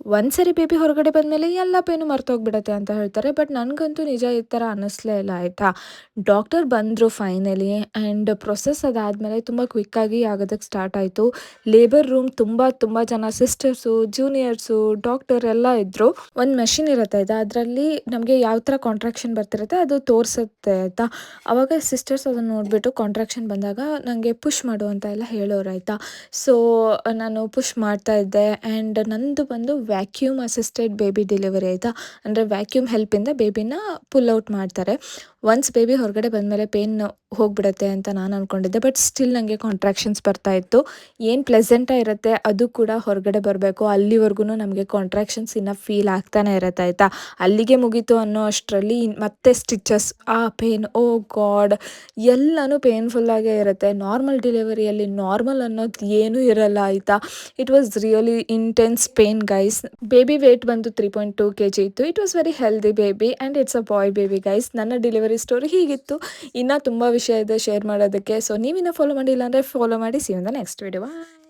ಒಂದ್ಸರಿ ಬೇಬಿ ಹೊರಗಡೆ ಬಂದಮೇಲೆ ಎಲ್ಲ ಪೇನು ಮರ್ತೋಗ್ಬಿಡತ್ತೆ ಅಂತ ಹೇಳ್ತಾರೆ. ಬಟ್ ನನಗಂತೂ ನಿಜ ಈ ಥರ ಅನ್ನಿಸ್ಲೇ ಇಲ್ಲ ಆಯಿತಾ. ಡಾಕ್ಟರ್ ಬಂದರು ಫೈನಲಿ ಆ್ಯಂಡ್ ಪ್ರೊಸೆಸ್ ಅದಾದಮೇಲೆ ತುಂಬ ಕ್ವಿಕ್ಕಾಗಿ ಆಗೋದಕ್ಕೆ ಸ್ಟಾರ್ಟ್ ಆಯಿತು. ಲೇಬರ್ ರೂಮ್ ತುಂಬ ಜನ ಸಿಸ್ಟರ್ಸು, ಜೂನಿಯರ್ಸು, ಡಾಕ್ಟರ್ ಎಲ್ಲ ಇದ್ದರು. ಒಂದು ಮೆಷಿನ್ ಇರುತ್ತೆ ಆಯಿತಾ, ಅದರಲ್ಲಿ ನಮಗೆ ಯಾವ ಥರ ಕಾಂಟ್ರಾಕ್ಷನ್ ಬರ್ತಿರುತ್ತೆ ಅದು ತೋರಿಸುತ್ತೆ ಆಯಿತಾ. ಆವಾಗ ಸಿಸ್ಟರ್ಸ್ ಅದನ್ನು ನೋಡಿಬಿಟ್ಟು ಕಾಂಟ್ರಾಕ್ಷನ್ ಬಂದಾಗ ನನಗೆ ಪುಷ್ ಮಾಡು ಅಂತ ಎಲ್ಲ ಹೇಳೋರು ಆಯಿತಾ. ಸೊ ನಾನು ಪುಷ್ ಮಾಡ್ತಾ ಇದ್ದೆ ಆ್ಯಂಡ್ ನಂದು ಬಂದು ವ್ಯಾಕ್ಯೂಮ್ ಅಸಿಸ್ಟೆಡ್ ಬೇಬಿ ಡೆಲಿವರಿ ಆಯಿತಾ. ಅಂದರೆ ವ್ಯಾಕ್ಯೂಮ್ ಹೆಲ್ಪಿಂದ ಬೇಬಿನ ಪುಲ್ ಔಟ್ ಮಾಡ್ತಾರೆ. ಒನ್ಸ್ ಬೇಬಿ ಹೊರಗಡೆ ಬಂದಮೇಲೆ ಪೇನ್ ಹೋಗಿಬಿಡುತ್ತೆ ಅಂತ ನಾನು ಅಂದ್ಕೊಂಡಿದ್ದೆ. ಬಟ್ ಸ್ಟಿಲ್ ನನಗೆ ಕಾಂಟ್ರಾಕ್ಷನ್ಸ್ ಬರ್ತಾಯಿತ್ತು. ಏನು ಪ್ಲೆಸೆಂಟಾಗಿರುತ್ತೆ ಅದು ಕೂಡ ಹೊರಗಡೆ ಬರಬೇಕು, ಅಲ್ಲಿವರೆಗೂ ನಮಗೆ ಕಾಂಟ್ರಾಕ್ಷನ್ಸ್ ಇನ್ನೂ ಫೀಲ್ ಆಗ್ತಾನೆ ಇರುತ್ತೆ ಆಯಿತಾ. ಅಲ್ಲಿಗೆ ಮುಗೀತು ಅನ್ನೋ ಅಷ್ಟರಲ್ಲಿ ಮತ್ತೆ ಸ್ಟಿಚಸ್, ಆ ಪೇನ್, ಓ ಗಾಡ್, ಎಲ್ಲನೂ ಪೇನ್ಫುಲ್ಲಾಗೇ ಇರುತ್ತೆ. ನಾರ್ಮಲ್ ಡೆಲಿವರಿಯಲ್ಲಿ ನಾರ್ಮಲ್ ಅನ್ನೋದು ಏನೂ ಇರಲ್ಲ ಆಯಿತಾ. It was really intense pain guys. Baby weight ಬಂದು 3.2 kg ಇತ್ತು. It was very healthy baby and it's a boy baby guys. ನನ್ನ ಡೆಲಿವರಿ ಸ್ಟೋರಿ ಹೀಗಿತ್ತು. ಇನ್ನೂ ತುಂಬ ವಿಷಯ ಇದೆ ಶೇರ್ ಮಾಡೋದಕ್ಕೆ. ಸೊ ನೀವಿನ್ನೂ ಫಾಲೋ ಮಾಡಿಲ್ಲ ಅಂದರೆ ಫಾಲೋ ಮಾಡಿ. See you in the next video. Bye.